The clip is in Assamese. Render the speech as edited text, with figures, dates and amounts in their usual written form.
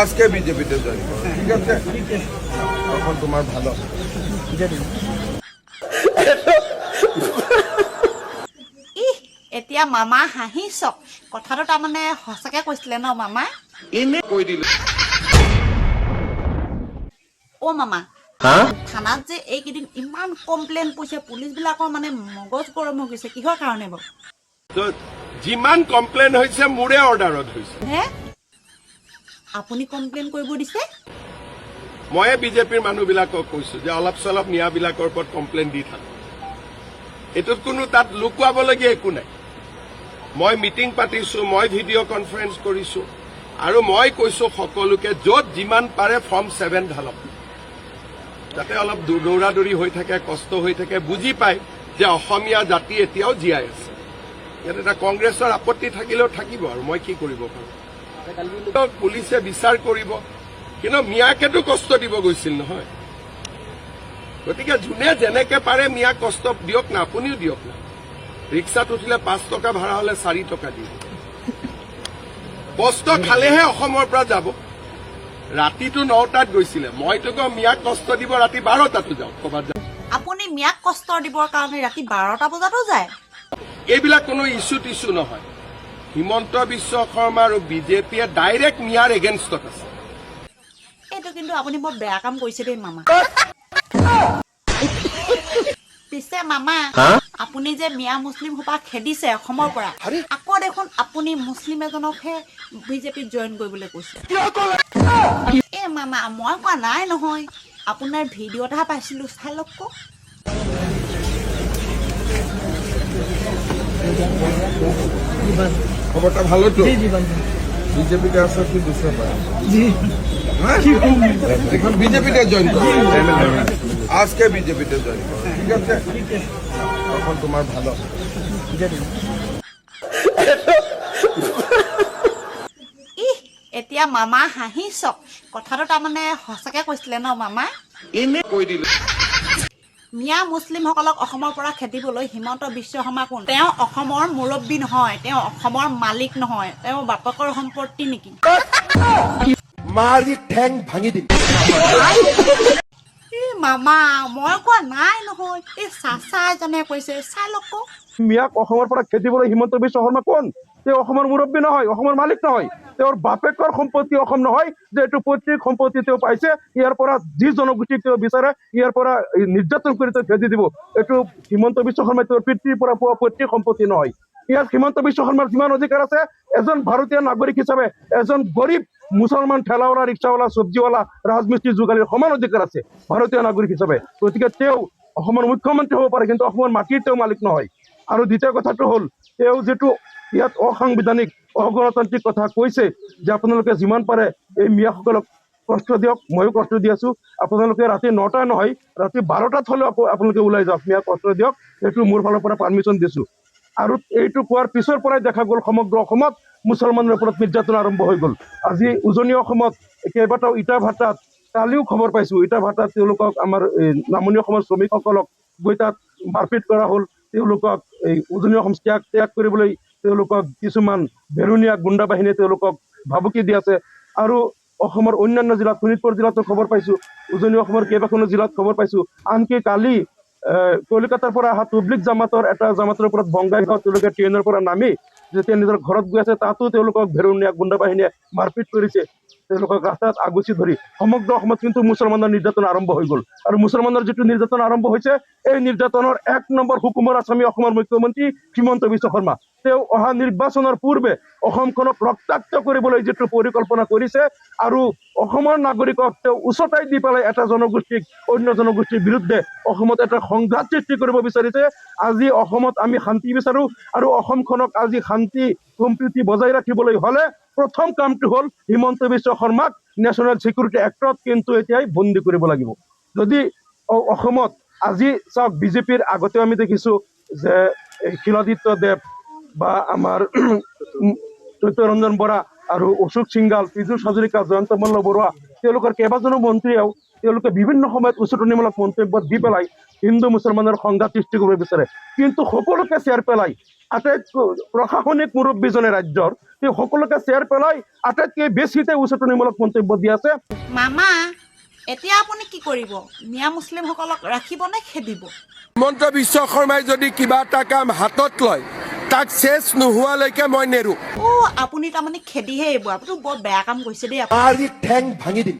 আজকে বিজেপিতে জয়েন কৰো, ঠিক আছে? তখন তোমাৰ ভালো। এতিয়া মামা হাঁহিছক কথাটো তাৰমানে সঁচাকে কৈছিলে ন মামা? এনে কৈ দিলে অ মামা থানাত যে এইকেইদিন ইমান কমপ্লেইন পৰিছে, পুলিচ বিলাকৰ মানে মগজ গৰম হৈ গৈছে, কিহৰ কাৰণে বাৰু? যিমান কমপ্লেইন হৈছে মোৰে অৰ্ডাৰত হৈছে। হে আপুনি কমপ্লেইন কৰিব দিছে? ময়ে বিজেপিৰ মানুহবিলাকক কৈছো যে অলপ চলপ নিয়াবিলাকৰ ওপৰত কমপ্লেইন দি থাকো। এইটোত কোনো তাত লুকুৱাবলগীয়া একো নাই। মই মিটিং পাতিছো, মই ভিডিঅ' কনফাৰেন্স কৰিছো, আৰু মই কৈছো সকলোকে য'ত যিমান পাৰে ফৰ্ম 7 ঢালক, যাতে অলপ দৌৰা দৌৰি হৈ থাকে, কষ্ট হৈ থাকে, বুজি পায় যে অসমীয়া জাতি এতিয়াও জীয়াই আছে। ইয়াত এটা কংগ্ৰেছৰ আপত্তি থাকিলেও থাকিব, আৰু মই কি কৰিব পাৰো। পুলিচে বিচাৰ কৰিব, কিন্তু মিয়াকেতো কষ্ট দিব গৈছিল নহয়। গতিকে যোনে যেনেকে পাৰে মিয়াক কষ্ট দিয়ক না, আপুনিও দিয়ক না। ৰিক্সাত উঠিলে 5 টকা ভাড়া হলে 4 টকা দিব। কষ্ট খালেহে অসমৰ পৰা যাব। ৰাতিটো 9টাত গৈছিলে, মইতো কওঁ মিয়াক কষ্ট দিব ৰাতি 12টাতো যাওক, ক'ৰবাত যাওক। আপুনি মিয়াক কষ্ট দিবৰ কাৰণে ৰাতি 12টা বজাতো যায়? এইবিলাক কোনো ইছ্যু টিছ্যু নহয়। হিমন্ত বিশ্ব শৰ্মা আৰু বিজেপিয়ে ডাইৰেক্ট মিয়াৰ এগেইনষ্টত আছে। এইটো কিন্তু আপুনি বৰ বেয়া কাম কৰিছে দেই মামা। পিছে মামা আপুনি যে মিয়া মুছলিম সোপা খেদিছে অসমৰ পৰা, আকৌ দেখোন আপুনি মুছলিম এজনকহে বিজেপিত জইন কৰিবলৈ কৈছে। এ মামা মই কোৱা নাই নহয়, আপোনাৰ ভিডিঅ' এটা পাইছিলো, চাই লওক। খবরটা ভালো তো? বিজেপিতে আসার কি বুঝতে পারে? এখন বিজেপিতে জয়েন করো, আজকে বিজেপিতে জয়েন করো, ঠিক আছে? তখন তোমার ভালো। এতিয়া মামা হাঁহিছক কথাটো তাৰমানে সঁচাকে কৈছিলে ন মামা? এনে কৈ দিলে মিয়া মুছলিমসকলক অসমৰ পৰা খেদিবলৈ হিমন্ত বিশ্ব শৰ্মা কোন? তেওঁ অসমৰ মুৰব্বী নহয়, তেওঁ অসমৰ মালিক নহয়, তেওঁ বাপেকৰ সম্পত্তি নেকি? মাৰি ঠেং ভাঙি দিম। মামা মই কোৱা নাই নহয়, এই চাচা এজনে কৈছে, চাই লওক। মিয়াক অসমৰ পৰা খেদিবলৈ হিমন্ত বিশ্ব শৰ্মা কোন? তেওঁ অসমৰ মুৰব্বী নহয়, অসমৰ মালিক নহয়, তেওঁৰ বাপেকৰ সম্পত্তি অসম নহয় যে এইটো পৈতৃক সম্পত্তি তেওঁ পাইছে, ইয়াৰ পৰা যি জনগোষ্ঠীক তেওঁ বিচাৰে ইয়াৰ পৰা নিৰ্যাতন কৰি তেওঁ খেদি দিব। এইটো হিমন্ত বিশ্ব শৰ্মাই তেওঁৰ পিতৃৰ পৰা পোৱা পৈতৃক সম্পত্তি নহয়। ইয়াত হিমন্ত বিশ্ব শৰ্মাৰ যিমান অধিকাৰ আছে এজন ভাৰতীয় নাগৰিক হিচাপে এজন গৰীব মুছলমান ঠেলাৱালা, ৰিক্সাৱালা, চব্জিৱালা, ৰাজমিস্ত্ৰী, যোগালীৰ সমান অধিকাৰ আছে ভাৰতীয় নাগৰিক হিচাপে। গতিকে তেওঁ অসমৰ মুখ্যমন্ত্ৰী হ'ব পাৰে, কিন্তু অসমৰ মাটিৰ তেওঁ মালিক নহয়। আৰু দ্বিতীয় কথাটো হ'ল, তেওঁ যিটো ইয়াত অসাংবিধানিক অগণতান্ত্ৰিক কথা কৈছে যে আপোনালোকে যিমান পাৰে এই মিয়াসকলক কষ্ট দিয়ক, ময়ো কষ্ট দি আছো, আপোনালোকে ৰাতি 9টা নহয় ৰাতি 12টাত হ'লেও আপোনালোকে ওলাই যাওক, মিয়াক কষ্ট দিয়ক, সেইটো মোৰ ফালৰ পৰা পাৰ্মিশ্যন দিছো। আৰু এইটো কোৱাৰ পিছৰ পৰাই দেখা গ'ল সমগ্ৰ অসমত মুছলমানৰ ওপৰত নিৰ্যাতন আৰম্ভ হৈ গ'ল। আজি উজনি অসমত কেইবাটাও ইটা ভাটাত, কালিও খবৰ পাইছো, ইটা ভাটাত তেওঁলোকক আমাৰ নামনি অসমৰ শ্ৰমিকসকলক গৈ তাত মাৰপিট কৰা হ'ল। তেওঁলোকক এই উজনি অসম ত্যাগ কৰিবলৈ তেওঁলোকক কিছুমান বেৰুণীয়া গুণ্ডা বাহিনীয়ে তেওঁলোকক ভাবুকি দি আছে। আৰু অসমৰ অন্যান্য জিলাত, শোণিতপুৰ জিলাতো খবৰ পাইছো, উজনি অসমৰ কেইবাখনো জিলাত খবৰ পাইছো। আনকি কালি কলিকাতাৰ পৰা অহা তবলিগ জামাতৰ এটা জামাতৰ ওপৰত বংগাইগাঁও তেওঁলোকে ট্ৰেইনৰ পৰা নামি যেতিয়া নিজৰ ঘৰত গৈ আছে তাতো তেওঁলোকক বেৰুণীয়া গুণ্ডা বাহিনীয়ে মাৰপিট কৰিছে, তেওঁলোকক ৰাস্তাত আগুচি ধৰি। সমগ্ৰ অসমত কিন্তু মুছলমানৰ নিৰ্যাতন আৰম্ভ হৈ গ'ল। আৰু মুছলমানৰ যিটো নিৰ্যাতন আৰম্ভ হৈছে, এই নিৰ্যাতনৰ 1 নম্বৰ হুকুমৰ আসামী অসমৰ মুখ্যমন্ত্ৰী হিমন্ত বিশ্ব শৰ্মা। তেওঁ অহা নিৰ্বাচনৰ পূৰ্বে অসমখনক ৰক্তাক্ত কৰিবলৈ যিটো পৰিকল্পনা কৰিছে, আৰু অসমৰ নাগৰিকক তেওঁ উচতাই দি পেলাই এটা জনগোষ্ঠীক অন্য জনগোষ্ঠীৰ বিৰুদ্ধে অসমত এটা সংঘাত সৃষ্টি কৰিব বিচাৰিছে। আজি অসমত আমি শান্তি বিচাৰো, আৰু অসমখনক আজি শান্তি সম্প্ৰীতি বজাই ৰাখিবলৈ হলে প্ৰথম কামটো হ'ল হিমন্ত বিশ্ব শৰ্মাক নেশ্যনেল ছিকিউৰিটি এক্টত কিন্তু এতিয়াই বন্দী কৰিব লাগিব। যদি অসমত আজি চাওক, বিজেপিৰ আগতে আমি দেখিছো যে শিলাদিত্য দেৱ বা আমাৰ চৈত্যৰঞ্জন বৰা আৰু অশোক সিংগাল, পীযুষ হাজৰিকা, জয়ন্ত মল্ল বৰুৱা, তেওঁলোকৰ কেইবাজনো মন্ত্ৰীয়েও তেওঁলোকে বিভিন্ন সময়ত উচতনিমূলক মন্তব্য দি পেলাই হিন্দু মুছলমানৰ সংঘাত সৃষ্টি কৰিব বিচাৰে। কিন্তু সকলোকে চেৰ পেলাই আটাইতকৈ প্ৰশাসনিক মুৰব্বীজনে ৰাজ্যৰ তেওঁ সকলোকে চেয়াৰ পেলাই আটাইতকৈ বেছি তেওঁ উচতনিমূলক মন্তব্য দি আছে। মামা এতিয়া আপুনি কি কৰিব? মিয়া মুছলিমসকলক ৰাখিব নে খেদিব? হিমন্ত বিশ্ব শৰ্মাই যদি কিবা এটা কাম হাতত লয় তাক চেচ নোহোৱালৈকে মই নেৰো। আপুনি তাৰমানে খেদিহে আহিব। আপুনি বৰ বেয়া কাম কৰিছে দেই। ঠেং ভাঙি দিম।